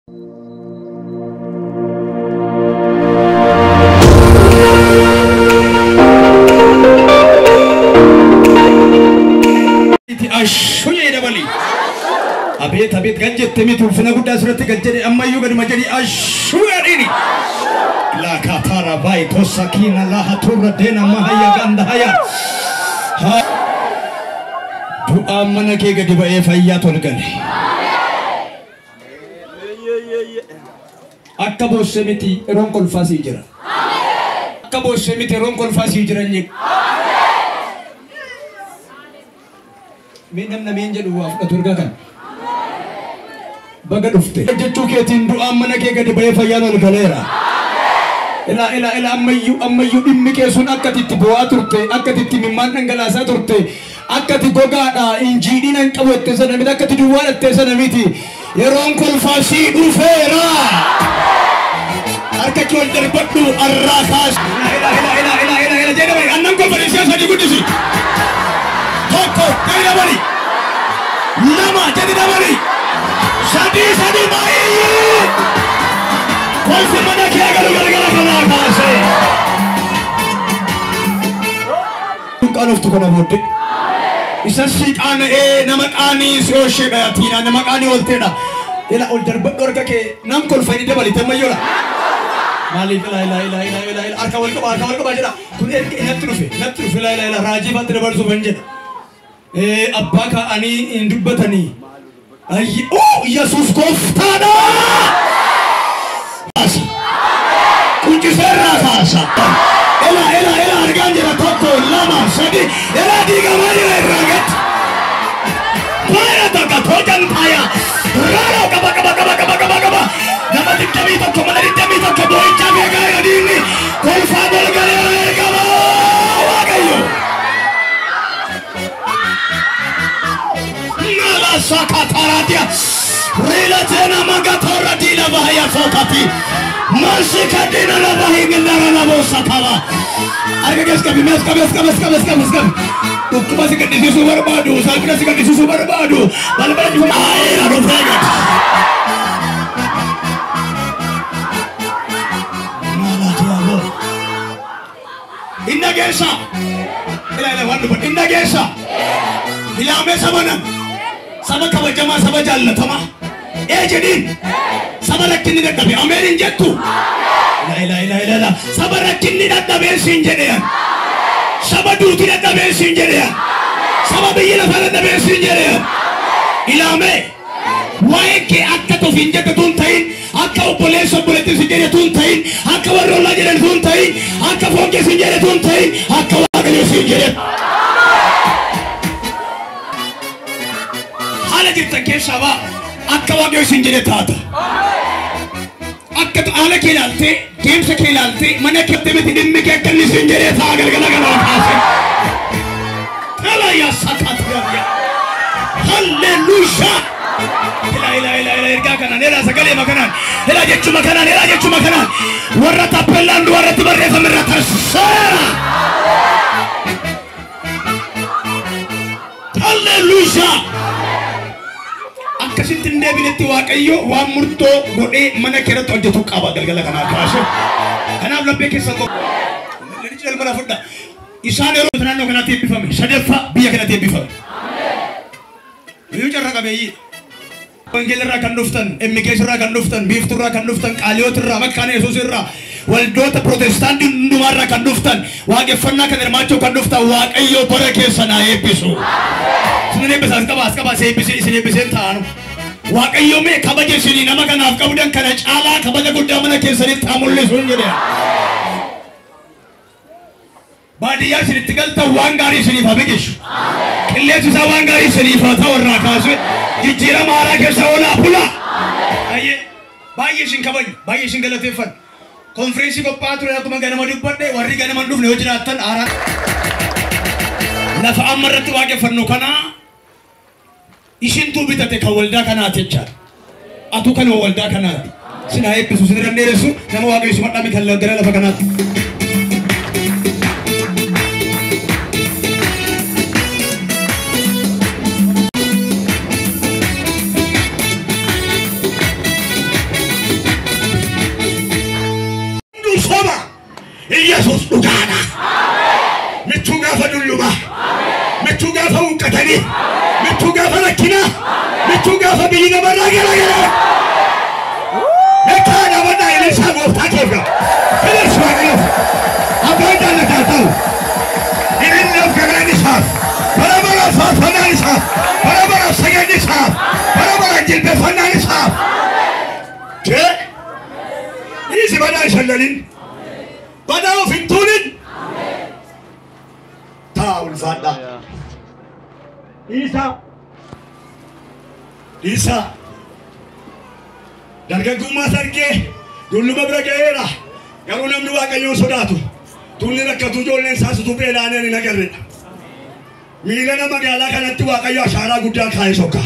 Ashuye dabali. Abet ganjet temi tu fina guda surati ganjet amma yuga majadi ashuye ini. La katara bai to sakina la hatura dena mahaya ganda haya. Doa mana ke gadi bae fayya tol gale. Akka bosse miti ronkol fasi jira. Akka bosse miti ronkol fasi jira nyik. Minam namin jadi waf katurga kan. Baga dufte. Jechuu keetiin du'a mana kee gadi ba'ee fayyaan ol galeera. Ila ammayyuu dhimmi kee sun akkatitti bu'aa turte, akkatitti mimmaan dhangalaasaa turte, akkati gogaadha injiidhiin hin qabatte sana miti, akkati duwwaa dhattee sana miti. Yeroon kolfaasii dhufeera. Harka kee ol darbadhu arraa kaas. Ila jedhama annan konferaansiyaa sadii guddisi. Toko, jadi dabali. Nama jadi dabali. Sadi bayi. Kau semana kia gara-gara kena kasih. Tukan of tukana bote. Isa sik nama kani soshe kaya tina nama kani oltena. Ila olter bedor kake nam konfeni dabali temayola. Malik la arka walko bajela. Kun natrufe la Rajiv ante dabal subanje. Abbaka ani indubbatani. Ay oh Yesus koftana. Kunci serra casa. Ela arganjera toko lama sadi. Ela diga mari ragat. Para taka tojan paya. Raro kaba. Nama ditami toko maditami toko boy jaga gaya dini. Kolfa bol gaya kaba. Wagayo. Nala sakataradia. Relatena magatoradi bahaya fokati. Masih kadina la bahi gendara la bosa kala. Arga gas kami mes kami. Tuh masih kadina susu berbadu. Saya masih kadina susu berbadu. Bal-bal juga air aduh fregat. Malah dia. Indah gesa. Ila wandu indah gesa. Ilame sabana. Sama kabajama sama jalla tama. Jadi sama rakin tidak tapi amelin jatuh. La. Sama rakin tidak tapi sinjerian. Sama dulu tidak tapi sinjerian. Sama begini pada tapi sinjerian. Ilame, wae ke akka to finja ke tuntain, akka boleh sinjerian tuntain, akka warola jadi tuntain, akka fonke sinjerian tuntain, akka wagale sinjerian. Hala kita kesava. Akka wagyo sinjere taata. Akka ala kilalte, game se kilalte, mana kette में dimmi ke kanni sinjere taa galgala kaase. Kala ya sakat ya. Hallelujah. Ila irga kanan, ila sagale makanan, ila jechu makanan. Warra tapellan warra tibarre samirra tasara. Hallelujah. Kasintin debinetti waaqayyo waan murtoo godhee mana keerratti hojjetu qaba galgala kana kaase. Kanaaf labbee keessa qofa. Lalichi dalmana fudda. Isaan yeroo naannoo kanatti eebbifame. Sadaffa biyya kanatti eebbifame. Yoo jarra qabeeyyi. Wangeelirraa kan dhuftan, emmikeesirraa kan dhuftan, biifturraa kan dhuftan, qaaliyootirraa, makkaana Yesuusirraa, waldoota Protestaantii hundumaarraa kan dhuftan, waaqeffannaa kan hirmaachuu kan dhuftan waaqayyo bara keessa naa eebbisu. Sini besas kaba sini besen taanu. Waaqayyo mee kabaje sini nama kanaaf qabudan kana caalaa kabaja guddaa mana keessanitti mul'isuun jedhe. Baadiyyaa isinitti galtan waan gaarii isiniif habiqishu. Qilleensi isaa waan gaarii isiniif haa ta'u irraa kaasee jijjiirama haaraa keessa oolaa bula. Baay'ee isin kabaju, baay'ee isin galateeffan. Konfireensi qophaa'aa ture akkuma ganama dubbadhe warri ganama hin dhufne yoo jiraattan haaraa. Lafa amma irratti waaqeffannu kanaa isin bitate kan waldaa kanaati jechaadha. Atu kan waldaa kanaati. Sina eebbisu sin dandeessu nama waaqayyo suma dhami kan gara lafa kanaati. lafa biyyi namarraa gala. Meeshaan amanaa Eliisaa gooftaa keessa. Filis waaqayyoof. Abbaan jaallataa ta'u. Inni galaan isaaf. Bara bara faarfannaan isaaf. Bara bara saganni isaaf. Bara bara jilbeeffannaan isaaf. Isi badaa shallalin. Badaa of hin tuunin. Taa ulfaadha. Isa dargaggummaa sargee dulluma bira ga'eera. Garuu namni waaqayyoon sodaatu. Tunni rakkatu ijoolleen isaas tuphee ilaaneen hin agarredha. Miilana magaalaa kanatti waaqayyo ashaaraa guddaa kaa'e sokka.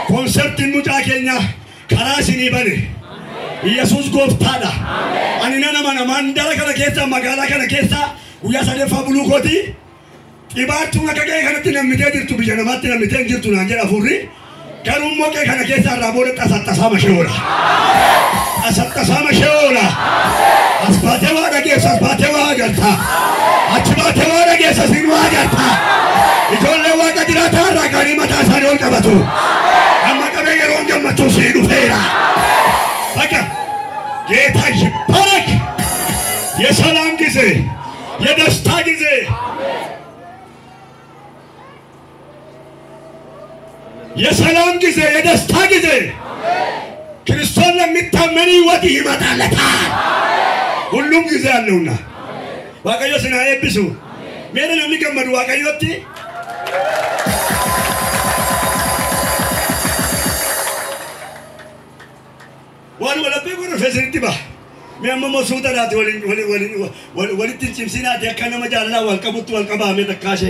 Konseptiin mucaa keenyaa karaa isinii bane. Yesuus gooftaadha. Ani nana mana mandara kana keessa magaalaa kana keessa guyyaa sadeeffaa buluu kooti. Dhibaattuun akka ga'ee kanatti nammitee jirtu biyya namaatti nammitee jirtu naan jedha furri. Garuu moqee kana keessa irraa booda xasaxasaama ishee oola. Xasaxasaama ishee oola. As baatee waa dhageessa, as baatee waa agarta. Achi baatee waa dhageessa, siin waa agarta. Ijoollee waaqa jiraataa irraa qaanii mataa isaanii ol qabatu. Amma qabee yeroon gammachuu sii dhufeera. Bakka ጌታ ይባረክ። የሰላም ጊዜ፣ የደስታ ጊዜ የሰላም ጊዜ የደስታ ጊዜ ክርስቶስ ለሚታመን ሕይወት ይመጣለታል። ሁሉም ጊዜ አለውና ዋቀዮ ስናየብሱ ሜረ ለሚገመዱ ዋቀዮቲ ዋን ወለበ ወረ ፈዝንቲባ ሚያመሞ ሱተዳት ወሊት ጭምሲናት ያከነ መጃላ ወልቀቡት ወልቀባ መተካሼ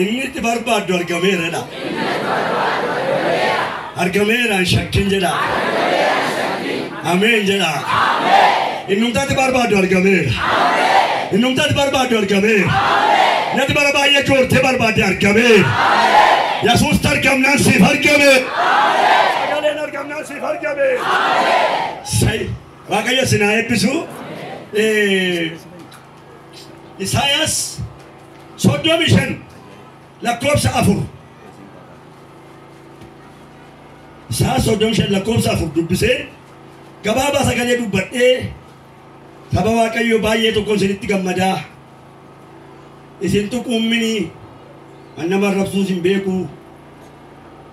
إني برباد أرجميرا لا أرجميرا شكين جلا آمين جلا إنهم تاتي برباد أرجميرا إنهم تاتي برباد أرجميرا نتي برباد يجور تي برباد أرجميرا يسوع ترجم ناسي أرجميرا أجلين أرجم ناسي أرجميرا سي واقعي سنايب بسوا إسحاق سودوميشن lakkoofsa 4 saa sodomshan lakkoofsa 4 dubbisee gabaabaa sagalee dubbadhee saba waaqayyo baay'ee tokkoon isinitti gammadaa isin tuqummini annama rabsuus hin beeku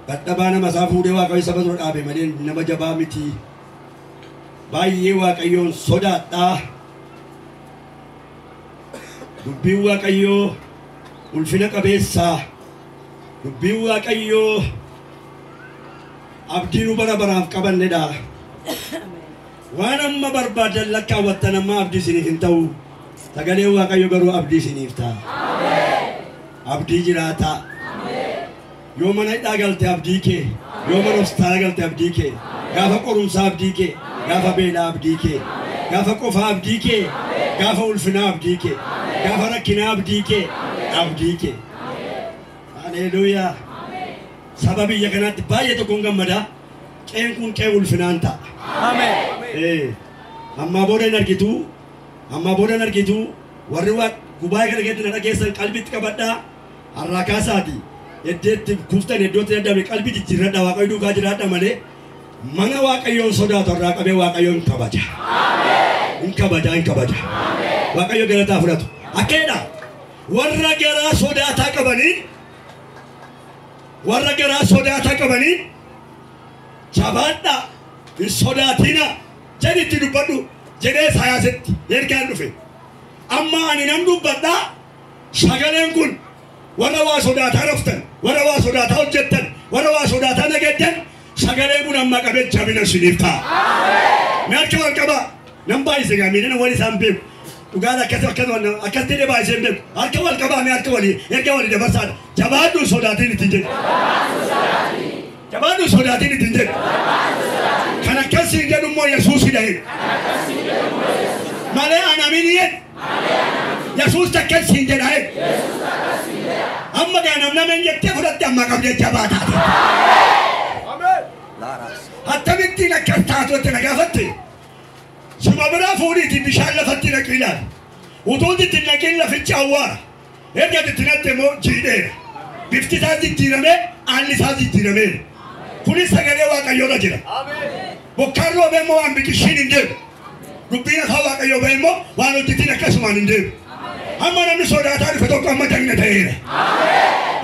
dadhabaa nama isaa fuudhee waaqayyo saba dura dhaabe malee nama jabaa miti baay'ee waaqayyoon sodaadhaa dubbiin waaqayyoo ulfina qabeessa dubbiin waaqayyoo abdiinu bara baraaf qabannedha waan amma barbaadan lakkaawwattan amma abdii isiniif hin ta'u sagalee waaqayyo garuu abdii isiniif ta'a abdii jiraata yoo mana hidhaa galte abdii kee yoo mana hospitaala galte abdii kee gaafa qorumsaa abdii kee gaafa beelaa abdii kee gaafa qofaa abdii kee gaafa ulfinaa abdii kee gaafa rakkinaa abdii kee abdike Hallelujah sababi yakanati baye to kongamada qeen kun qee ulfinanta amen amma boden argitu warri wa gubaay kana geetina dhageessan qalbit qabadda arrakaasati eddetti kuftan eddotti daddabe qalbi jijjiirradha waaqayyo duukaa jiraadha malee mana waaqayyoon sodaatu irraa qabee waaqayyoon kabaja amen in kabaja waaqayyo galataa fudhatu akeeda warra garaa sodaata qabanii jabaadha hin sodaatina jedhitti dubbadhu jedhee saayasetti ergaan dhufe amma ani nan dubbadha sagaleen kun warra waa sodaataa raftan warra waa sodaataa hojjettan warra waa sodaataa nagaddan sagaleen kun amma qabee jabina isiniif ta'a meerka wal qaba nan baay'ise gaamiidhana wal isaan beeku Ugala akkas tede baay'iseen beeku harka wal qabaame harka walii erga walii dabarsaadha jabaadhu sodaatiin ittiin jedhu jabaadhu sodaatiin ittiin jedhu kan akkasiin jedhu immoo Yesuusidha jedhu malee anaminiyen Yesuus akkasiin jedha jedhu amma gaa namnamen jettee fudhatte amma qabdee jabaataate hattamittiin akkas taatuutti na gaafatte Subabra fuudhi itti bishaan lafatti naqilaan utuutti itti naqiin lafichi awwaara erga itti natte immoo jiidheera bifti isaa jijjiirame haalli isaa jijjiirame kunis sagalee waaqayyoodha jira bokkaan roobee immoo waan biqilshiin hin deemu dubbiin afaan waaqayyoo ba'e immoo waan hojjetiin akkasumaan hin deemu amma namni sodaataa dhufe tokko amma jagna ta'eera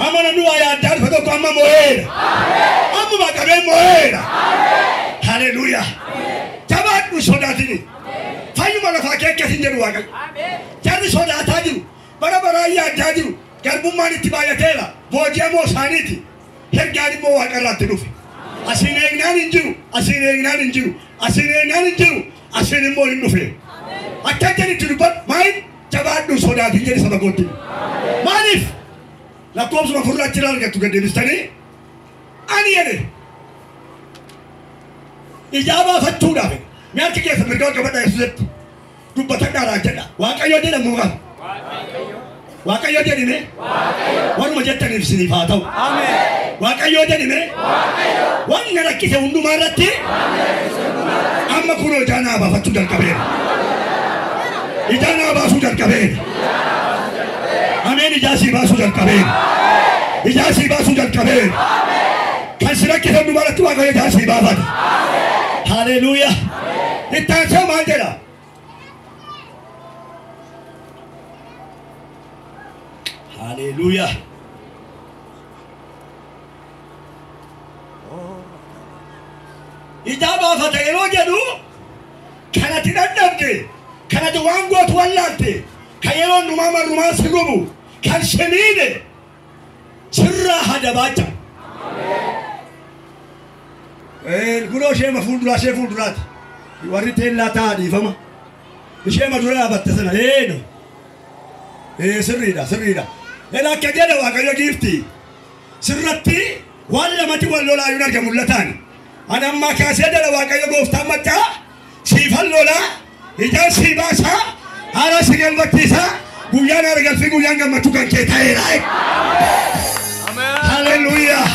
amma namni waa yaaddaa dhufe tokko amma mo'eera amma baqabee mo'eera haleluuyaa jabaadhu sodaatini fayyuma lafaa kee akkas hin jedhu waaqayyo jarri sodaataa jiru bara baraa yaaddaa jiru garbummaan itti baay'ateera booji'amoo isaaniiti hergaan immoo waaqarraatti dhufe asiin eegnaan hin jiru asiin eegnaan hin jiru asiin eegnaan hin jiru asiin immoo hin dhufe akka jedhitti dubbatu maaliif jabaadhu sodaatin jedhi saba gootti maaliif lakkoobsuma furraatti argattu gaddeebistanii ani jedhe ijaabaa fachuudhaaf mi'aatti keessa mirga qabadha yesuusetti dubbatadhaadhaan jedha waaqayyo jedhamu qaba waaqayyo jedhime waruma jettaniif isiniif haa ta'u waaqayyo jedhime wanna rakkise hundumaa irratti amma kunoo ijaanaa baafachuu jalqabeera ijaanaa baasuu jalqabeera ameen ijaasii baasuu jalqabeera ijaasii baasuu jalqabeera kan si rakkise hundumaa irratti waaqayyo ijaasii baafate haleluuyaa ittaansee maal jedha haleluuyaa ijaa baafate yeroo jedhu kanatti dadhabde kanatti waan gootu wallaalte kan yeroo hundumaa marrumaa si gubu kan shemiide sirraa hadabaacha kunoo ishee fuulduraa ishee fuulduraati warri teellaa ta'a dhiifama ishee madura dhaabatte sana eeno sirriidha sirriidha akka jedha waaqayyo giifti sirratti waan lamatti wal lolaayuun arga mul'ataan ani ammaa kaasee jedha waaqayyo gooftaan maccaa siifan lolaa ijaan sii baasaa haala si galmachiisaa guyyaan argalfii guyyaan gammachuu kan kee ta'eera haleluuyaa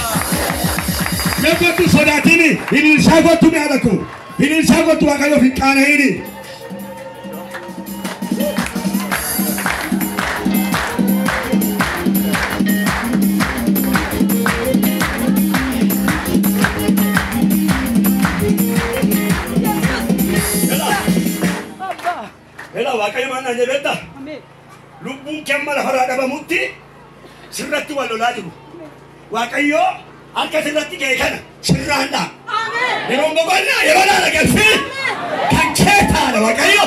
Negotu sodaatini ililsaa gootu mi'aadhaku ililsaa gootu waaqayyoof hin qaana'ini Ela waaqayyo maana jebeta lubbuun kemma lafarraa dhabamutti sirratti wal lolaa jiru waaqayyo akka sirratti ga'e kana sirraan dha yeroo boqonnaa yeroo laala galfii kan kee taana waaqayyo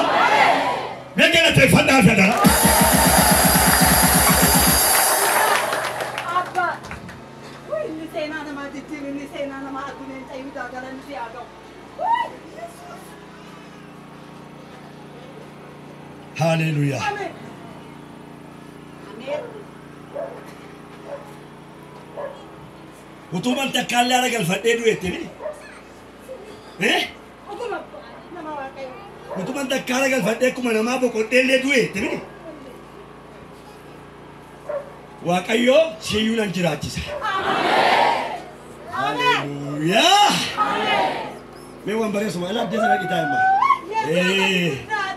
galateeffadhaa fedhara inni seenaa namaa jijjiiru inni seenaa namaa adduneen ta'ee galan si haa ga'u Hallelujah. Amen. Amen. Utuman takkalle ara galfadhee du'eette mini. Utuman takkaara galfadhee kuma namaa boqodheellee du'eette mini. Waaqayyo siyyuu nan jiraachisa. Hallelujah. Mee waan bareesuma ala adda sana qitaa himma.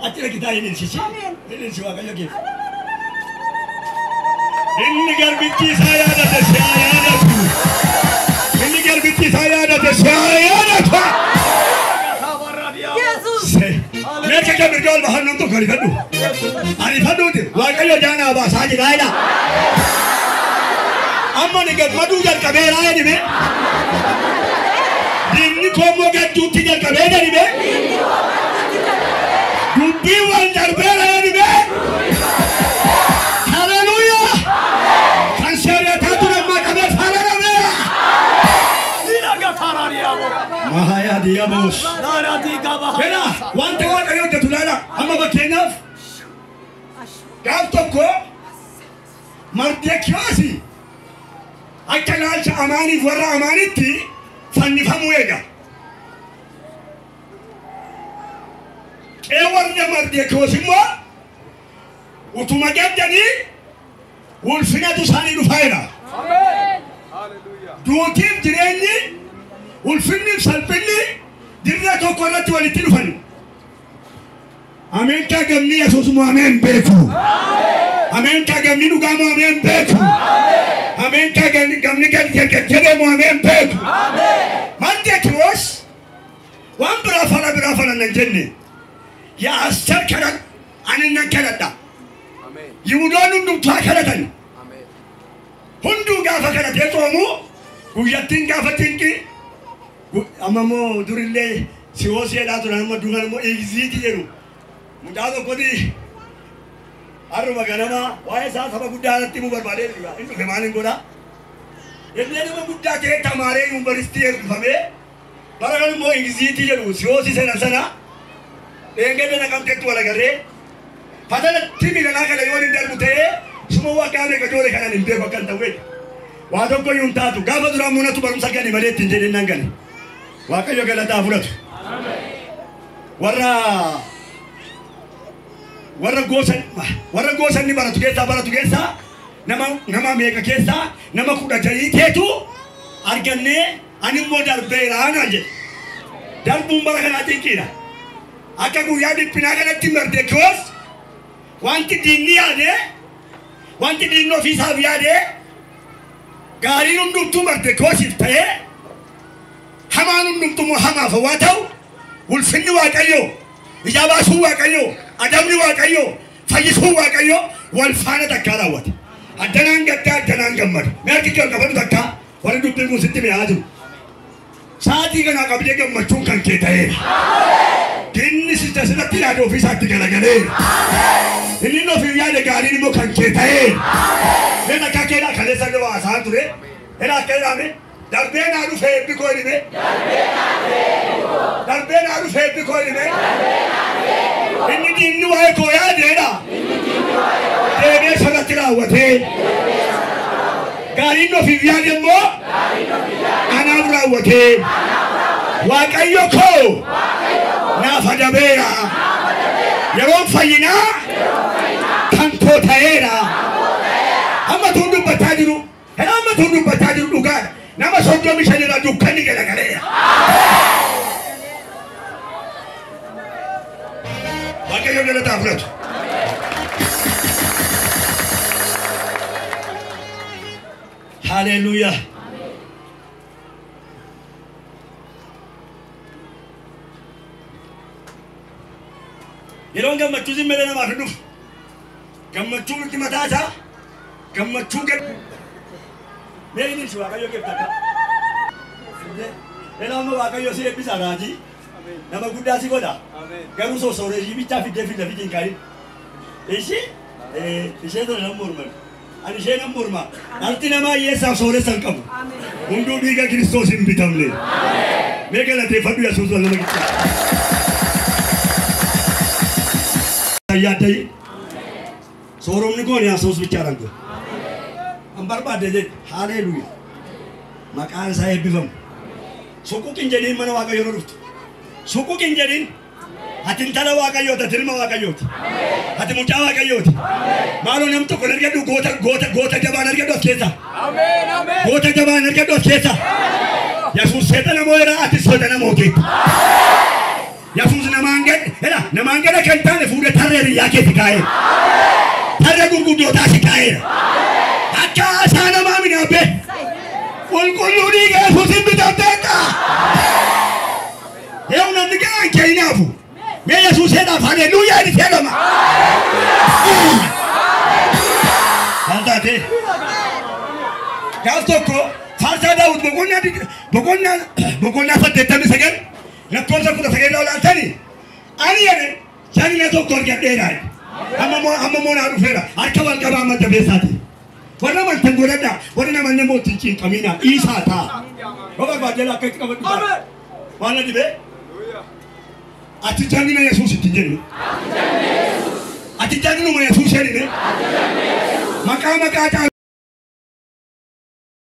Achira kita ini sisi, ini siapa kaya gitu. Ini garbici saya ada tu. Ini garbici saya ada tu. Yesus. Mereka kan berjual bahan untuk hari padu. Hari padu tu, wakaya jangan apa saja kaya. Amma ni garpadu jangan kamera ni be. Ini komo kan cuti jangan kamera ni be. Dubbiwan darbera ni be. Hallelujah. Kan syariatatu nama kabe farara be. Dinaga fararia bo. Mahaya dia bos. Nara diga bah. Bela, wante wa kayo jatulala. Amma bakenaf. Gab tokko mardekiasi. Akkanal cha amani warra amanitti fannifamu ega. Ewarnya mardekiosimo utuma gaddani ulfina tusani dufaira. Amen. Hallelujah. Duutiin jireenyi ulfinni salphinni dirra tokko irratti walitti dhufani. Ameen kaa gamni Yesuus mu ameen beeku. Amen kagami nugamu amen beku. Amen kagami kagami amen beku. Mante kros. Wan berafala nanjenne. Ya asar karan anin nakalada. Yudonu ndu takalatan. Hundu gafa kalate tomu. Kuyatin gafa tinki. Amamo durille siwose da to namma dungal mo exiti yeru. Mudado kodi aruma ganama wae sa saba guddaatti mu barbade diga indu kemanin goda enne mo gudda ke tamare university fame baragal mo exiti yeru siwose sana engede na kamte to lagare padala timi na kala yoni ndal mute sumo wakane ka jole kana nimbe bakanta we wado ko yum tatu gaba dura munatu barum sakani maleti njede nangani wakayo galata furatu warra gosan ni baratu kesa nama meka kesa nama kuda jayi ketu arganne animmo darbera anaje darbu barakana tinkira akagu yadi pinagana timerde kos wanti dinniade wanti dinno fi sabiade gari nundu tumarte kosit taye hamanun nundu hama fawataw والفن واقعيو إجابة سو واقعيو أدمني واقعيو فيسو واقعيو والفانة تكاراوات أدنان قتا أدنان قمر ميركي كيو قبل تكا ولدو بيقون ستي ميادو ساتي كنا قبل يجب مچون كان كيتاين كني ستسلتي لادو في ساتي كنا غنين إني نو في يادة غارين مو كان كيتاين لنا كاكينا خلصا جوا آسان توري هنا كينا مي داربين آلو فيب بكوين مي داربين آلو فيب بكوين مي إني دينو آئے کویا دینا دینے سنت راوتے غارینو في يادة مو أنا راوتے واقعيو كو نافدا بيرا يرون فينا كانتو تايرا أما تندو بتاجرو هنا أما تندو بتاجرو دوغان نما سوجو مشاني را دوكاني كلا كلا واقعيو كلا تافرت هاليلويا يرون كم تجزم ملنا ما فينو كم تجول كم تاسا كم تجول मेरी नहीं सुना का यो क्या था ये ना हम वाका यो से एपिसा राजी ना मैं गुड्डा सी कोड़ा क्या रुसो सोरे जी बिचा फिर डेफिन काई इसे तो नंबर में अनिशे नंबर में नाल्ती ना मैं ये सब सोरे संकम उनको भी क्या क्रिस्टोस इन बितामले मैं क्या लाते फटू या सोचो लोग कितना याद है सोरों ने कौन यहाँ सोच बिचारा को Ambar pada je, haleluya. Maka saya bilang, suku kinjadin mana wakayo rut, suku kinjadin, hati tala wakayo, terima wakayo, hati muda wakayo. Malu nam tu kalau dia tu gota jaban dia dos kesa. Amen amen. Gota jaban dia dos kesa. Yesus setan nama orang hati setan nama okey. Yesus nama angkat, nama angkat kan tane fude thare dia ke sikai. Thare guru dota sikai. Akka sana mami nabe, kulkuluri ke susin bidateka. He unan dikan kaina fu, me Yesus seda haleluya ni seda ma. Anta te, kau ko farsa Daud bokonna fatte tami segan, na torsa ko segan la tani. Ani ane, jani na to korja dera. Amma mo na rufera, arkawal kaba mata besati. Warna mantan gorada, warna manne motici kamina Isa ta. Bapak bajela kai kabat. Amen. Mana dibe? Ati jani na Yesus tinjeni. Ati jani no Yesus ni ne. Maka ta